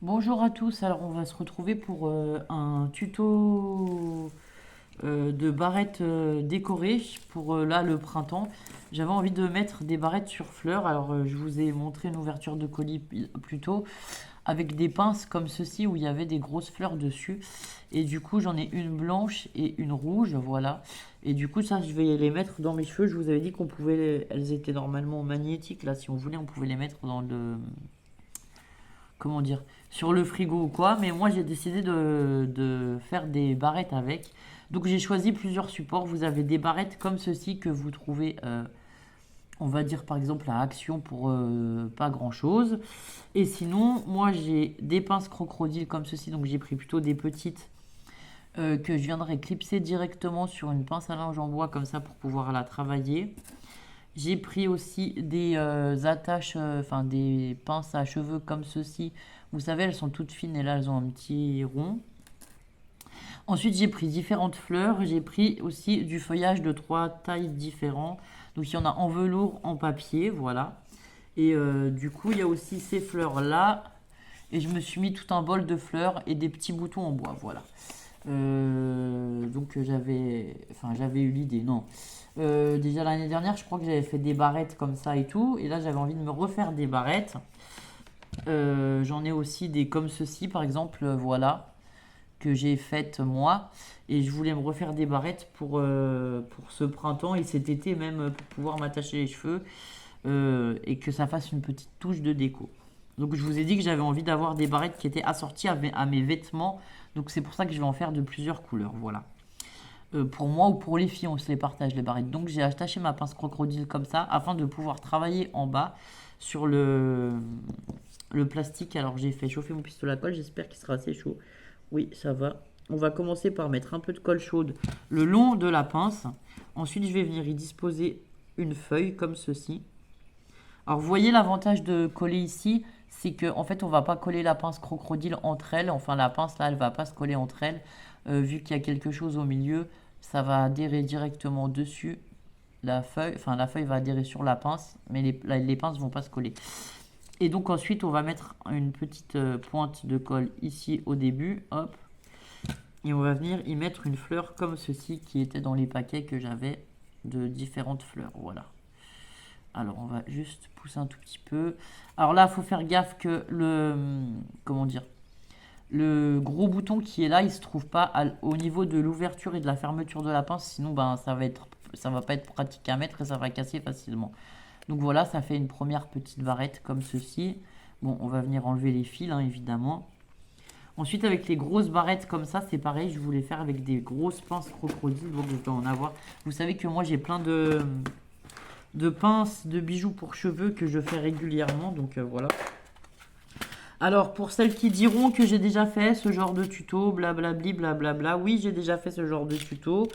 Bonjour à tous, alors on va se retrouver pour un tuto de barrettes décorées pour là le printemps. J'avais envie de mettre des barrettes sur fleurs, alors je vous ai montré une ouverture de colis plus tôt avec des pinces comme ceci où il y avait des grosses fleurs dessus. Et du coup j'en ai une blanche et une rouge, voilà. Et du coup ça je vais les mettre dans mes cheveux. Je vous avais dit qu'on pouvait, elles étaient normalement magnétiques, là si on voulait on pouvait les mettre dans le comment dire, sur le frigo ou quoi, mais moi j'ai décidé de faire des barrettes avec. Donc j'ai choisi plusieurs supports. Vous avez des barrettes comme ceci que vous trouvez, on va dire par exemple à Action pour pas grand chose. Et sinon, moi j'ai des pinces crocodile comme ceci, donc j'ai pris plutôt des petites que je viendrai clipser directement sur une pince à linge en bois comme ça pour pouvoir la travailler. J'ai pris aussi des attaches, enfin des pinces à cheveux comme ceci. Vous savez, elles sont toutes fines et là elles ont un petit rond. Ensuite, j'ai pris différentes fleurs. J'ai pris aussi du feuillage de trois tailles différentes. Donc il y en a en velours, en papier, voilà. Et du coup, il y a aussi ces fleurs-là. Et je me suis mis tout un bol de fleurs et des petits boutons en bois, voilà. Donc j'avais eu l'idée, non. Déjà l'année dernière, je crois que j'avais fait des barrettes comme ça et tout. Et là, j'avais envie de me refaire des barrettes. J'en ai aussi des comme ceci, par exemple, voilà, que j'ai faites moi. Et je voulais me refaire des barrettes pour ce printemps et cet été même pour pouvoir m'attacher les cheveux et que ça fasse une petite touche de déco. Donc je vous ai dit que j'avais envie d'avoir des barrettes qui étaient assorties à mes vêtements. Donc c'est pour ça que je vais en faire de plusieurs couleurs, voilà. Pour moi ou pour les filles, on se les partage les barrettes. Donc j'ai attaché ma pince crocodile comme ça afin de pouvoir travailler en bas sur le plastique. Alors j'ai fait chauffer mon pistolet à colle, j'espère qu'il sera assez chaud. Oui, ça va. On va commencer par mettre un peu de colle chaude le long de la pince. Ensuite, je vais venir y disposer une feuille comme ceci. Alors, vous voyez l'avantage de coller ici, c'est que en fait, on va pas coller la pince crocodile entre elles. Enfin, la pince là, elle va pas se coller entre elles. Vu qu'il y a quelque chose au milieu, ça va adhérer directement dessus la feuille. Enfin, la feuille va adhérer sur la pince, mais les pinces vont pas se coller. Et donc ensuite, on va mettre une petite pointe de colle ici au début, hop. Et on va venir y mettre une fleur comme ceci qui était dans les paquets que j'avais de différentes fleurs, voilà. Alors on va juste pousser un tout petit peu. Alors là, il faut faire gaffe que comment dire, le gros bouton qui est là, il se trouve pas au niveau de l'ouverture et de la fermeture de la pince, sinon ben ça va pas être pratique à mettre et ça va casser facilement. Donc voilà, ça fait une première petite barrette comme ceci. Bon, on va venir enlever les fils, hein, évidemment. Ensuite, avec les grosses barrettes comme ça, c'est pareil, je voulais faire avec des grosses pinces crocodile, donc je dois en avoir. Vous savez que moi j'ai plein de pinces, de bijoux pour cheveux que je fais régulièrement, donc voilà. Alors, pour celles qui diront que j'ai déjà fait ce genre de tuto, blablabli, blablabla, oui, j'ai déjà fait ce genre de tuto.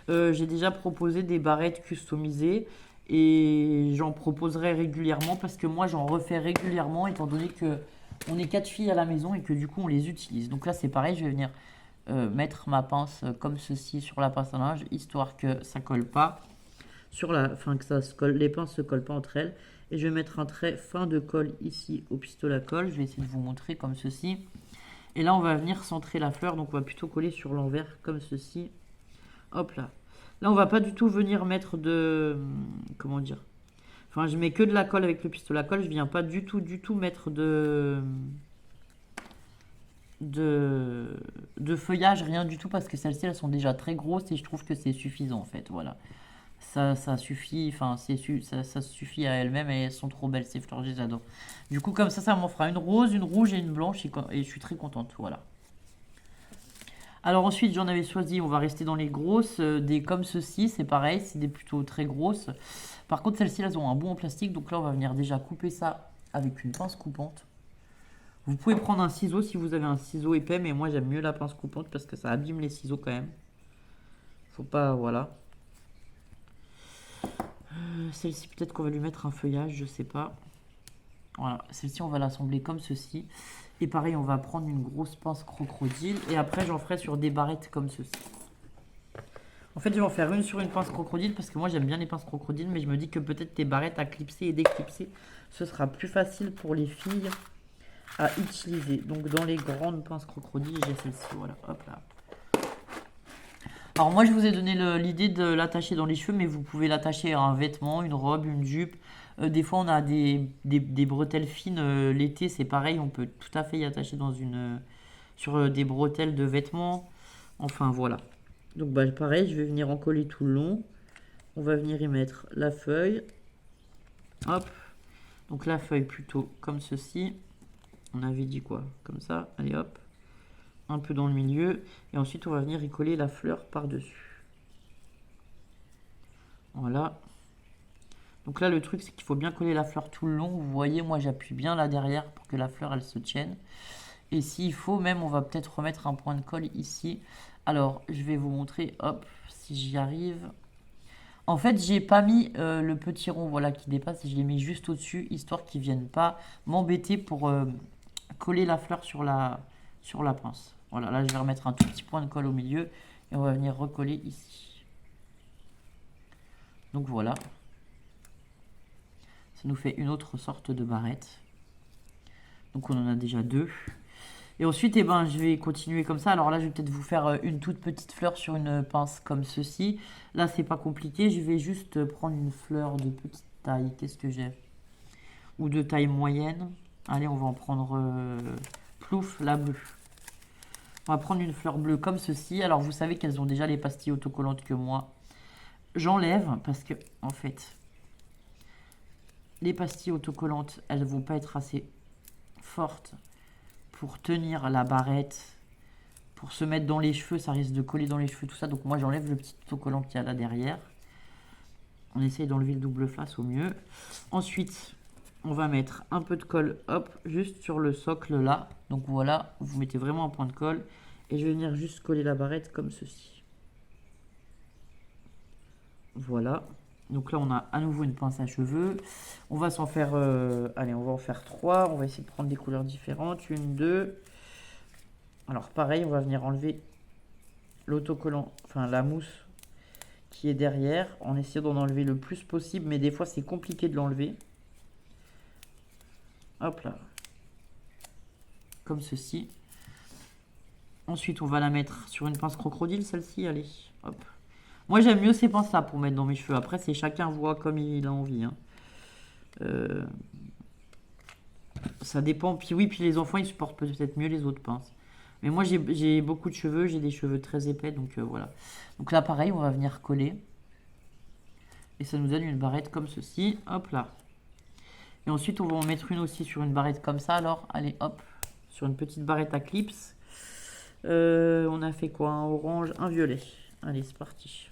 J'ai déjà proposé des barrettes customisées et j'en proposerai régulièrement parce que moi, j'en refais régulièrement étant donné que on est quatre filles à la maison et que du coup, on les utilise. Donc là, c'est pareil, je vais venir mettre ma pince comme ceci sur la pince à linge, histoire que ça colle pas enfin que ça se colle, les pinces se collent pas entre elles. Et je vais mettre un trait fin de colle ici au pistolet à colle. Je vais essayer de vous montrer comme ceci. Et là, on va venir centrer la fleur. Donc, on va plutôt coller sur l'envers comme ceci. Hop là. Là, on va pas du tout venir mettre de... Comment dire? Enfin, je mets que de la colle avec le pistolet à colle. Je viens pas du tout mettre de feuillage, rien du tout. Parce que celles-ci, elles sont déjà très grosses et je trouve que c'est suffisant en fait. Voilà. Ça suffit, enfin, ça suffit à elles-mêmes et elles sont trop belles, ces fleurs, j'adore. Du coup, comme ça m'en fera une rose, une rouge et une blanche et je suis très contente, voilà. Alors ensuite, j'en avais choisi, on va rester dans les grosses, des comme ceci, c'est pareil, c'est des plutôt très grosses. Par contre, celles-ci, elles ont un bout en plastique, donc là, on va venir déjà couper ça avec une pince coupante. Vous pouvez prendre un ciseau si vous avez un ciseau épais, mais moi, j'aime mieux la pince coupante parce que ça abîme les ciseaux quand même. Faut pas, voilà. Celle-ci, peut-être qu'on va lui mettre un feuillage, je sais pas. Voilà, celle-ci, on va l'assembler comme ceci. Et pareil, on va prendre une grosse pince crocodile. Et après, j'en ferai sur des barrettes comme ceci. En fait, je vais en faire une sur une pince crocodile parce que moi, j'aime bien les pinces crocodiles. Mais je me dis que peut-être tes barrettes à clipser et déclipser, ce sera plus facile pour les filles à utiliser. Donc dans les grandes pinces crocodile, j'ai celle-ci, voilà, hop là. Alors moi je vous ai donné l'idée de l'attacher dans les cheveux, mais vous pouvez l'attacher à un vêtement, une robe, une jupe. Des fois on a des bretelles fines, l'été c'est pareil, on peut tout à fait y attacher dans sur des bretelles de vêtements. Enfin voilà. Donc bah, pareil, je vais venir en coller tout le long. On va venir y mettre la feuille. Hop. Donc la feuille plutôt comme ceci. On avait dit quoi? Comme ça. Allez hop. Un peu dans le milieu. Et ensuite on va venir y coller la fleur par-dessus. Voilà. Donc là le truc c'est qu'il faut bien coller la fleur tout le long. Vous voyez, moi j'appuie bien là derrière pour que la fleur elle se tienne. Et s'il faut même, on va peut-être remettre un point de colle ici. Alors je vais vous montrer, hop, si j'y arrive. En fait, j'ai pas mis le petit rond voilà, qui dépasse, je l'ai mis juste au-dessus, histoire qu'ils viennent pas m'embêter pour coller la fleur sur la pince. Voilà, là je vais remettre un tout petit point de colle au milieu et on va venir recoller ici. Donc voilà. Ça nous fait une autre sorte de barrette. Donc on en a déjà deux. Et ensuite, eh ben, je vais continuer comme ça. Alors là, je vais peut-être vous faire une toute petite fleur sur une pince comme ceci. Là, c'est pas compliqué. Je vais juste prendre une fleur de petite taille. Qu'est-ce que j'ai? Ou de taille moyenne. Allez, on va en prendre plouf, la bleue. On va prendre une fleur bleue comme ceci. Alors, vous savez qu'elles ont déjà les pastilles autocollantes que moi. J'enlève parce que, en fait, les pastilles autocollantes, elles vont pas être assez fortes pour tenir la barrette, pour se mettre dans les cheveux, ça risque de coller dans les cheveux, tout ça. Donc moi j'enlève le petit autocollant qu'il y a là derrière. On essaye d'enlever le double face au mieux. Ensuite, on va mettre un peu de colle, hop, juste sur le socle là. Donc voilà, vous mettez vraiment un point de colle. Et je vais venir juste coller la barrette comme ceci. Voilà. Donc là, on a à nouveau une pince à cheveux. On va s'en faire... allez, on va en faire 3. On va essayer de prendre des couleurs différentes. Une, deux. Alors pareil, on va venir enlever l'autocollant, enfin la mousse qui est derrière, en essayant d'en enlever le plus possible. Mais des fois, c'est compliqué de l'enlever. Hop là. Comme ceci. Ensuite, on va la mettre sur une pince crocodile, celle-ci. Allez, hop. Moi, j'aime mieux ces pinces-là pour mettre dans mes cheveux. Après, c'est chacun voit comme il a envie. Hein. Ça dépend. Puis oui, puis les enfants, ils supportent peut-être mieux les autres pinces. Mais moi, j'ai beaucoup de cheveux. J'ai des cheveux très épais. Donc voilà. Donc là, pareil, on va venir coller. Et ça nous donne une barrette comme ceci. Hop là. Et ensuite, on va en mettre une aussi sur une barrette comme ça. Alors, allez, hop. Sur une petite barrette à clips. On a fait quoi? Un orange, un violet. Allez, c'est parti.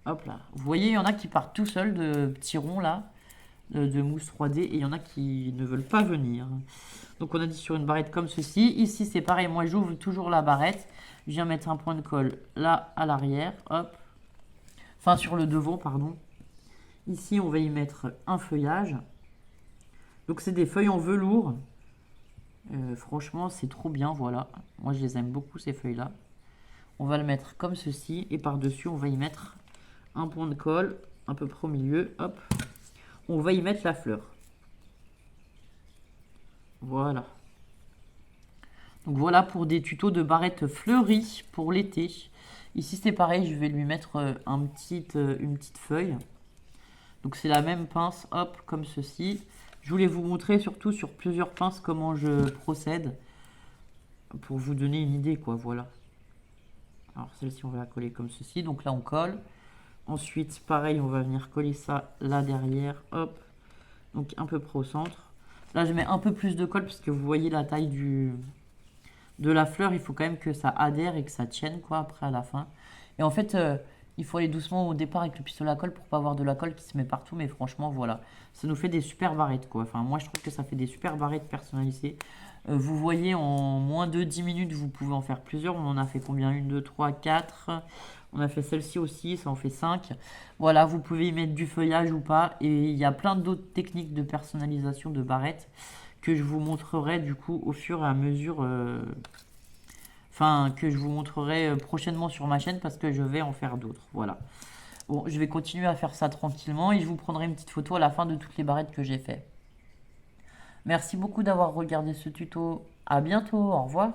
Hop là. Vous voyez, il y en a qui partent tout seuls de petits ronds là, de mousse 3D, et il y en a qui ne veulent pas venir. Donc on a dit sur une barrette comme ceci. Ici c'est pareil, moi j'ouvre toujours la barrette. Je viens mettre un point de colle là à l'arrière, hop. Enfin sur le devant, pardon. Ici on va y mettre un feuillage. Donc c'est des feuilles en velours. Franchement c'est trop bien, voilà. Moi je les aime beaucoup ces feuilles là. On va le mettre comme ceci, et par dessus on va y mettre un point de colle à peu près au milieu, hop. On va y mettre la fleur. Voilà. Donc voilà pour des tutos de barrettes fleuries pour l'été. Ici c'est pareil, je vais lui mettre une petite feuille. Donc c'est la même pince, hop, comme ceci. Je voulais vous montrer surtout sur plusieurs pinces comment je procède. Pour vous donner une idée, quoi, voilà. Alors celle-ci on va la coller comme ceci, donc là on colle. Ensuite pareil, on va venir coller ça là derrière, hop. Donc un peu près au centre. Là je mets un peu plus de colle parce que vous voyez la taille de la fleur, il faut quand même que ça adhère et que ça tienne quoi après à la fin. Et en fait, il faut aller doucement au départ avec le pistolet à colle pour pas avoir de la colle qui se met partout, mais franchement voilà, ça nous fait des super barrettes quoi. Enfin moi je trouve que ça fait des super barrettes personnalisées. Vous voyez en moins de 10 minutes vous pouvez en faire plusieurs. On en a fait combien? 1, 2, 3, 4. On a fait celle-ci aussi, ça en fait 5. Voilà, vous pouvez y mettre du feuillage ou pas. Et il y a plein d'autres techniques de personnalisation de barrettes que je vous montrerai du coup au fur et à mesure. Enfin, que je vous montrerai prochainement sur ma chaîne parce que je vais en faire d'autres. Voilà. Bon, je vais continuer à faire ça tranquillement et je vous prendrai une petite photo à la fin de toutes les barrettes que j'ai fait. Merci beaucoup d'avoir regardé ce tuto. À bientôt, au revoir.